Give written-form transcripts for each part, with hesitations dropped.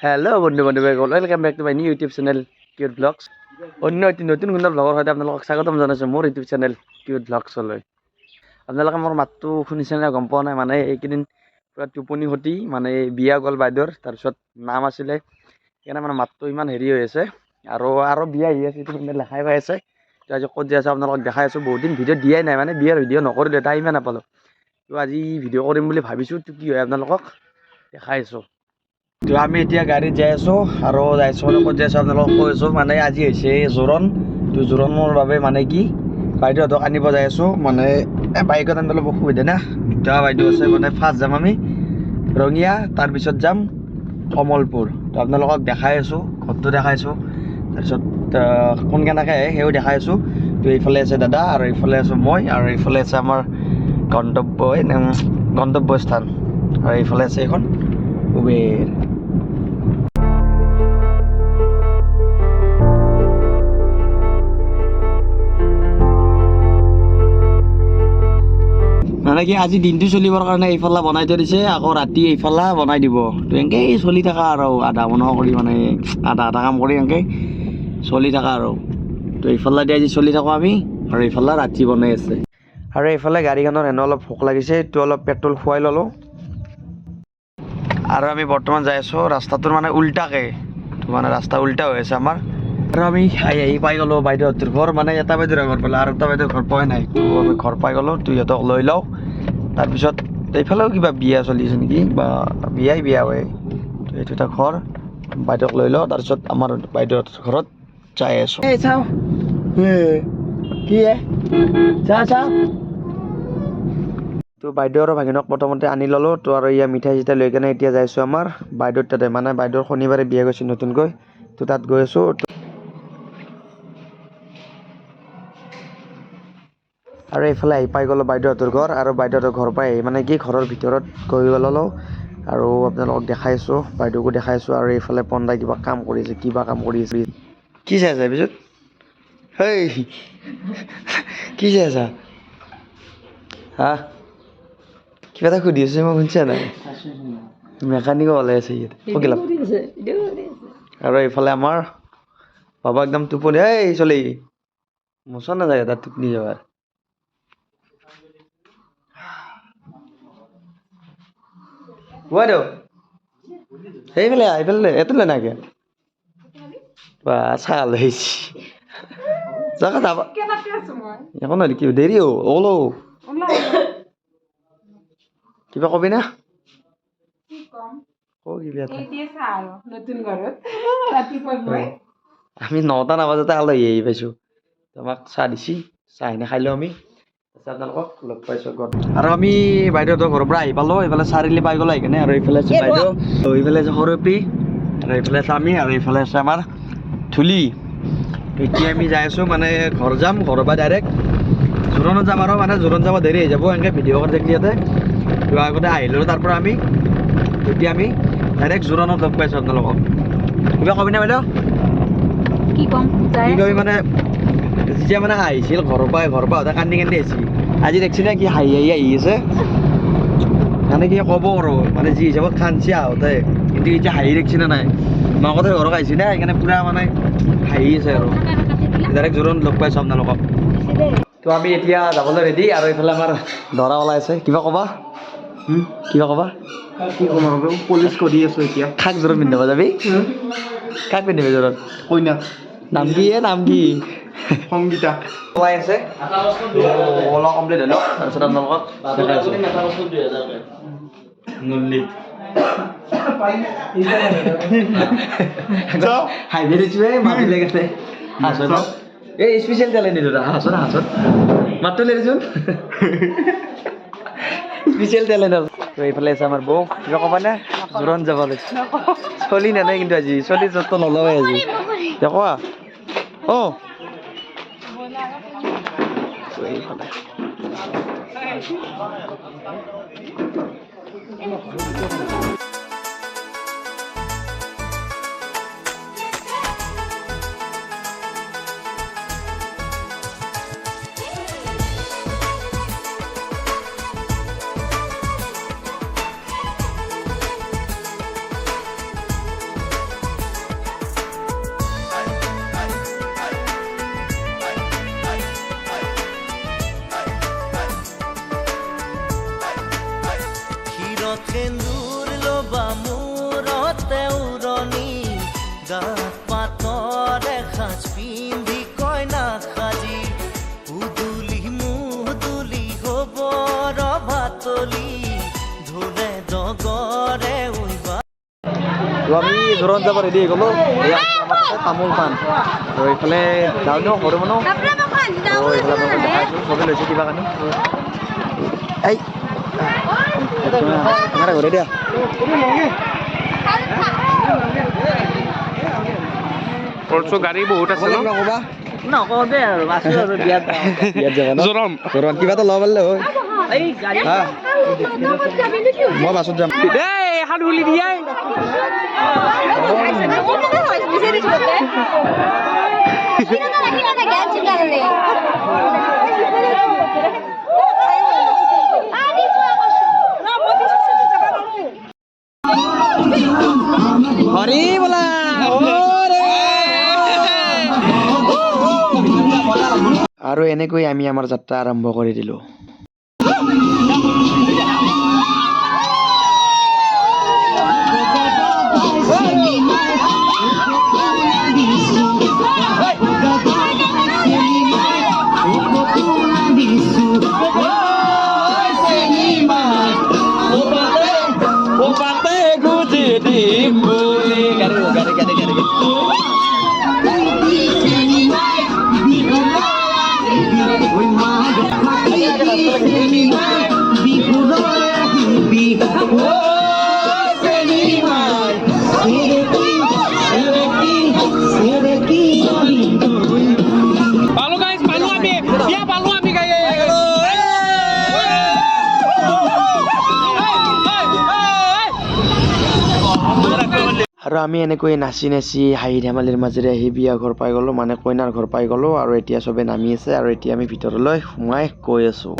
hello বন্ধু বান্ধৱীসকল welcome back to my new YouTube channel cute vlogs অন্য এটি নতুন কোনো ব্লগৰ সৈতে আপোনালোকক স্বাগতম জনাইছোঁ মোৰ ইউটিউব চেনেল কিউট ব্লগছলৈ আপোনালোকে মোৰ মাতটো শুনিছে নে গম পোৱা নাই মানে এইকেইদিন পুৰা টোপনি খতি মানে বিয়া গ'ল বাইদেউৰ তাৰপিছত নাম আছিলে সেইকাৰণে মানে মাতটো ইমান হেৰি হৈ আছে আৰু বিয়া আহি আছে এইটো লেখাই পাই আছে তো আজি ক'ত যাই আছোঁ আপোনালোকক দেখাই আছোঁ বহুত দিন ভিডিঅ' দিয়াই নাই মানে বিয়াৰ ভিডিঅ' নকৰিলোঁ টাইমে নাপালোঁ তো আজি ভিডিঅ' কৰিম বুলি ভাবিছোঁ তো কি হয় আপোনালোকক দেখাই আছোঁ তো আমি এতিয়া গাড়ীত যাই আছোঁ আৰু যাইছোঁ মানে ক'ত যাই আছোঁ আপোনালোকক কৈ আছোঁ মানে আজি হৈছে জোৰণ তো জোৰণৰ বাবে মানে কি বাইদেউহঁতক আনিব যাই আছোঁ মানে বাইকত আনিব অলপ অসুবিধা না দুটা বাইদেউ আছে মানে ফাৰ্ষ্ট যাম আমি ৰঙিয়া তাৰপিছত যাম কমলপুৰ তো আপোনালোকক দেখাই আছোঁ ঘৰটো দেখাই আছোঁ তাৰপিছত কোন কেনেকৈ আহে সেয়াও দেখাই আছোঁ তো এইফালে আছে দাদা আৰু এইফালে আছোঁ মই আৰু এইফালে আছে আমাৰ গন্তব্যস্থান আৰু এইফালে আছে এইখন উবেৰ মানে কি আজি দিনটো চলিবৰ কাৰণে এইফালে বনাই থৈ দিছে আকৌ ৰাতি এইফালে বনাই দিব তো এনেকৈ চলি থকা আৰু আধা বনোৱা কৰি মানে আধা কাম কৰি এনেকৈ চলি থকা আৰু তো এইফালে দি আজি চলি থাকোঁ আমি আৰু এইফালে ৰাতি বনাই আছে আৰু এইফালে গাড়ীখনৰ এনে অলপ ভোক লাগিছে তো অলপ পেট্ৰল খুৱাই ল'লোঁ আৰু আমি বৰ্তমান যাই আছোঁ ৰাস্তাটোৰ মানে উল্টাকৈ তো মানে ৰাস্তা উল্টা হৈ আছে আমাৰ আৰু আমি আহি পাই গ'লোঁ বাইদেউহঁতৰ ঘৰ মানে এটা বাইদেউৰ ঘৰ পালে আৰু এটা বাইদেউৰ ঘৰ পোৱাই নাই তো আমি ঘৰ পাই গ'লোঁ তো ইহঁতক লৈ লওঁ তাৰপিছত এইফালেও কিবা বিয়া চলি আছে নেকি বা বিয়া হয় তো এইটো এটা ঘৰ বাইদেউক লৈ লওঁ তাৰপিছত আমাৰ বাইদেউহঁতৰ ঘৰত যাই আছোঁ এই চাওঁ কি চাওঁ তো বাইদেউ আৰু ভাগিনক প্ৰথমতে আনি ল'লোঁ তো আৰু ইয়াৰ মিঠাই চিঠাই লৈ কেনে এতিয়া যাইছোঁ আমাৰ বাইদেউৰ তাতে মানে বাইদেউৰ শনিবাৰে বিয়া গৈছোঁ নতুনকৈ তো তাত গৈ আছোঁ আৰু এইফালে আহি পাই গ'লোঁ বাইদেউহঁতৰ ঘৰ আৰু বাইদেউহঁতৰ ঘৰ পাই আহি মানে কি ঘৰৰ ভিতৰত গৈ ল'লোঁ আৰু আপোনালোকক দেখাইছোঁ বাইদেউকো দেখাইছোঁ আৰু এইফালে পণ্ডাই কিবা কাম কৰি আছে কি চাই আছে পিছত হেই কি চাই আছা হা কিবা এটা সুধি আছে মই শুনিছা নাই মেকানিকো ওলাই আছে ইয়াত আৰু এইফালে আমাৰ বাবা একদম টোপনি এই চলি মোচন নাযায় তাত টোপনি যাবাৰ এইফালে এইফালে নাগে বা চাল হয়েছি জাগা যাবা এখন কি দেৰি ওলো কিবা কবি না আমি 9টা নাবাজতে আলহী আহি পাইছোঁ তোমাক চাহ দিছি চাহ এনে খাই লওঁ আমি আপোনালোকক লগ পাইছোঁ আৰু আমি বাইদেউহঁতৰ ঘৰৰ পৰা আহি পালোঁ এইফালে চাৰিআলি পাই গ'লোঁ সেইকাৰণে আৰু এইফালে আছে বাইদেউ এইফালে আছে সৰুপি আৰু এইফালে আছে আমি আৰু এইফালে আছে আমাৰ ধূলি এতিয়া আমি যাই আছোঁ মানে ঘৰ যাম ঘৰৰ পৰা ডাইৰেক্ট জোৰণত যাম আৰু মানে জোৰণ যাব দেৰি হৈ যাব এনেকৈ ভিডিঅ' কৰি থাকিলে ইয়াতে যোৱা আগতে আহিলোঁ তাৰ পৰা আমি এতিয়া আমি ডাইৰেক্ট জোৰণত লগ পাইছোঁ আপোনালোকক কিবা কবি নে বাইদেউ কি কবি মানে যেতিয়া মানে আহিছিল ঘৰৰ পৰা কান্দি আহিছিল আজি দেখছি নে কি হাঁহি আহি আছে মানে কি ক'ব আৰু মানে যি হিচাপত খান্দি আহোঁতে কিন্তু এতিয়া হাঁহি দেখছি নে নাই মাকহঁতৰ ঘৰত আহিছে না সেইকাৰণে পূৰা মানে হাঁহি আছে আৰু ডাইৰেক্ট জোৰণ লগ পাইছোঁ আপোনালোকক তো আমি এতিয়া যাবলৈ ৰেডি আৰু এইফালে আমাৰ দৰা ওলাই আছে কিবা ক'বা কি ক'ম আৰু পলিচ কৰি আছোঁ এতিয়া কাক জোৰণ পিন্ধাব যাবি কাক পিন্ধিবি জোৰণ কইনা নাম কি সংগীতা ওলাই আছে ওলা কমপ্লিট হ'ল তাৰপিছত আপোনালোকক হাঁহি দিছোঁ মাতি লাগিছে হাঁচত এই স্পেচিয়েল টেলেণ্ট দিলোঁ হাঁচত মাতটো লেৰিচোন স্পেচিয়েল টেলেণ্ট তো এইফালে আছে আমাৰ বৌ কিবা ক'বা নে জোৰণ যাব লাগিছে চলি নানাই কিন্তু আজি চলি য'ত নলওঁৱে আজি কোৱা অঁ গাত পাতৰ এসাজ পিন্ধি কইনা সাজি উদুলি মুদুলি হ'ব ৰভাতলি ধোলে ডগৰে উইবা আমি জোৰণ যাব ৰেডি হৈ গ'লো এয়া আমাৰ তাতে তামোল পাণ আৰু এইফালে যাওঁ ন সৰু মানুহ আৰু এইফালে আপোনালোকক দেখাইছোঁ চবেই লৈছে কিবা কাৰণে এই আমাৰ ঘৰে দিয়া গাড়ী বহুত আছে ন ক'বা নকওঁ দে আৰু আছো আৰু বিয়াত ইয়াত যাবা ন জোৰণ জোৰণ কিবা এটা ল'ব পাৰিলে হয় এই গাড়ী হা মই বাছত যাম দেই এখন খুলি দিয়ে হৰি বোলা আৰু এনেকৈ আমি আমাৰ যাত্ৰা আৰম্ভ কৰি দিলোঁ পালো গাইজ পালো আমি বিয়া পালো আমি গাই আৰু আমি এনেকৈ নাচি নাচি হাঁহি ধেমালিৰ মাজেৰে আহি বিয়া ঘৰ পাই গ'লোঁ মানে কইনাৰ ঘৰ পাই গ'লোঁ আৰু এতিয়া চবে নামি আছে আৰু এতিয়া আমি ভিতৰলৈ সোমাই গৈ আছোঁ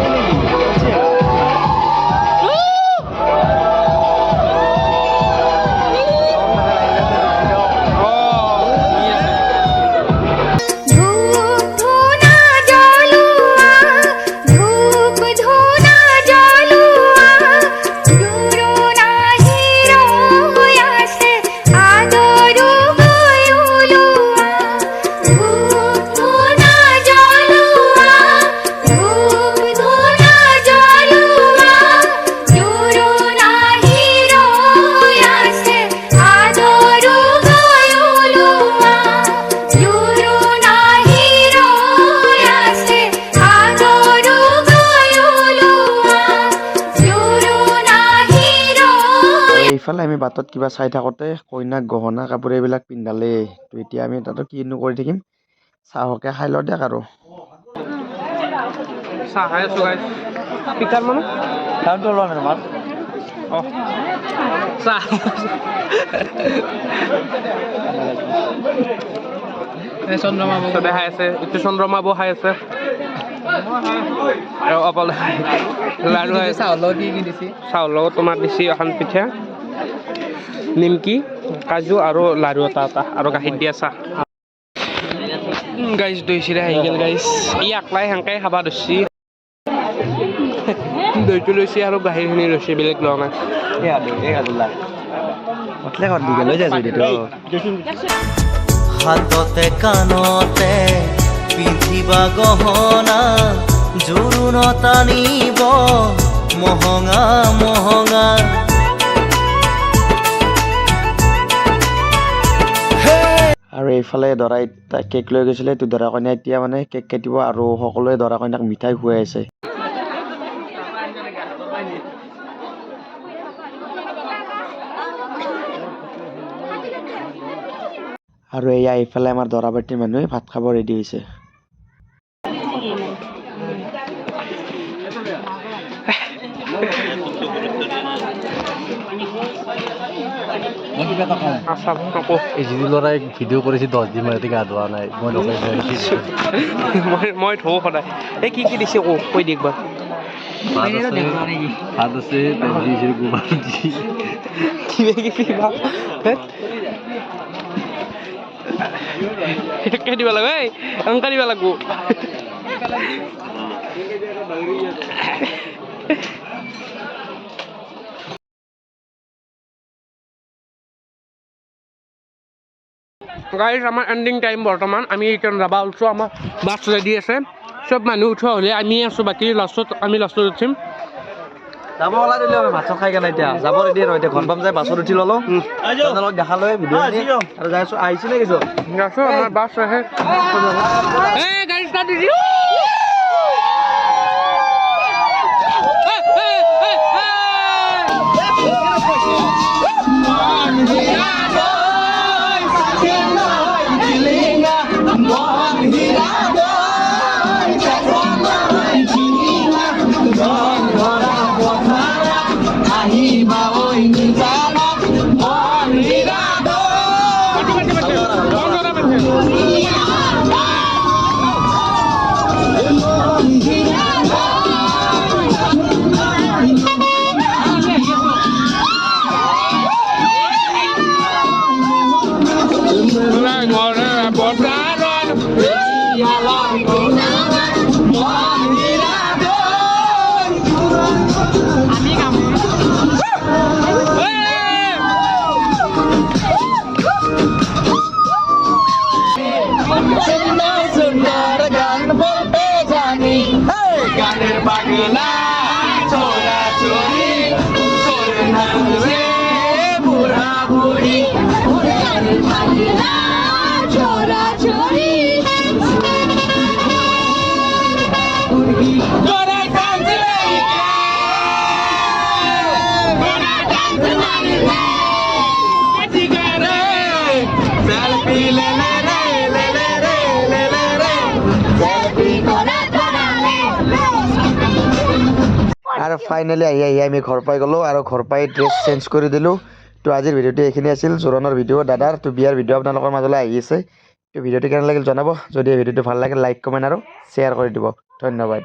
এইফালে আমি বাটত কিবা চাই থাকোঁতে কইনাক গহনা কাপোৰ এইবিলাক পিন্ধালে তো এতিয়া আমি তাতো কিনো কৰি থাকিম চাহকে খাই লওঁ দিয়ক আৰু চাহ খাই আছো গাইজ স্পিকাৰ মানে দামটো লোৱা মানে মাত অঁ চাহ চন্দ্ৰমা বৌ খাই আছে ইটো চন্দ্ৰমা বৌ খাই আছে আৰু অকল লাৰু চাউলৰ কি কি দিছে চাউলৰ লগত তোমাৰ দিছে এখন পিঠা নিমকি কাজু আৰু লাৰু এটা আৰু গাখীৰ দিয়া চাহ গাইজ দৈ চিৰা আহি গ'ল গাইজ ই আকলাই সেনেকৈ খাব ধৰিছে দৈটো লৈছে আৰু গাখীৰখিনি লৈছে বেলেগ লোৱা নাই হাততে কাণতে পিন্ধিবা গহনা জোৰোণ টানিব মহঙা মহঙা আৰু এইফালে দৰাই কেক লৈ গৈছিলে তো দৰা কইনা এতিয়া মানে কেক কাটিব আৰু সকলোৱে দৰা কইনাক মিঠাই খুৱাই আছে আৰু এয়া এইফালে আমাৰ দৰা পাৰ্টিৰ মানুহে ভাত খাব ৰেডি হৈছে ল'ৰাই ভিডিঅ' কৰিছে 10 দিন মানতে গা ধোৱা নাই মই ধোওঁ সদায় এই কি কি দিছে কৈ দিয়ক বাৰু ভাত আছে কিবা দিব লাগিব এই অংকা দিব লাগিব গাইজ আমাৰ এণ্ডিং টাইম বৰ্তমান আমি এতিয়া যাব ওলছো আমাৰ বাছ ৰেডি আছে চব মানুহ উঠোৱা হ'লে আমি আছোঁ বাকী আমি লাষ্টত উঠিম যাব ওলা দিলে আমি ভাত খাই কেনে এতিয়া যাব ৰেডি আৰু এতিয়া ঘৰ পাম যাই বাছত উঠি ল'লো আপোনালোকক দেখালৈ ভিডিঅ' আৰু যাই আছোঁ আহিছোঁ নে কিছু আছোঁ আমাৰ বাছ আহে গাড়ী ষ্টাৰ্ট দিছোঁ আৰু ফাইনেলি আহি আমি ঘৰ পাই গ'লোঁ আৰু ঘৰ পাই ড্ৰেছ চেঞ্জ কৰি দিলোঁ তো আজিৰ ভিডিঅ'টো এইখিনি আছিল জোৰণৰ ভিডিঅ' দাদাৰ তো বিয়াৰ ভিডিঅ' আপোনালোকৰ মাজলৈ আহি আছে তো ভিডিঅ'টো কেনে লাগিল জনাব যদি এই ভিডিঅ'টো ভাল লাগে লাইক কমেণ্ট আৰু শ্বেয়াৰ কৰি দিব ধন্যবাদ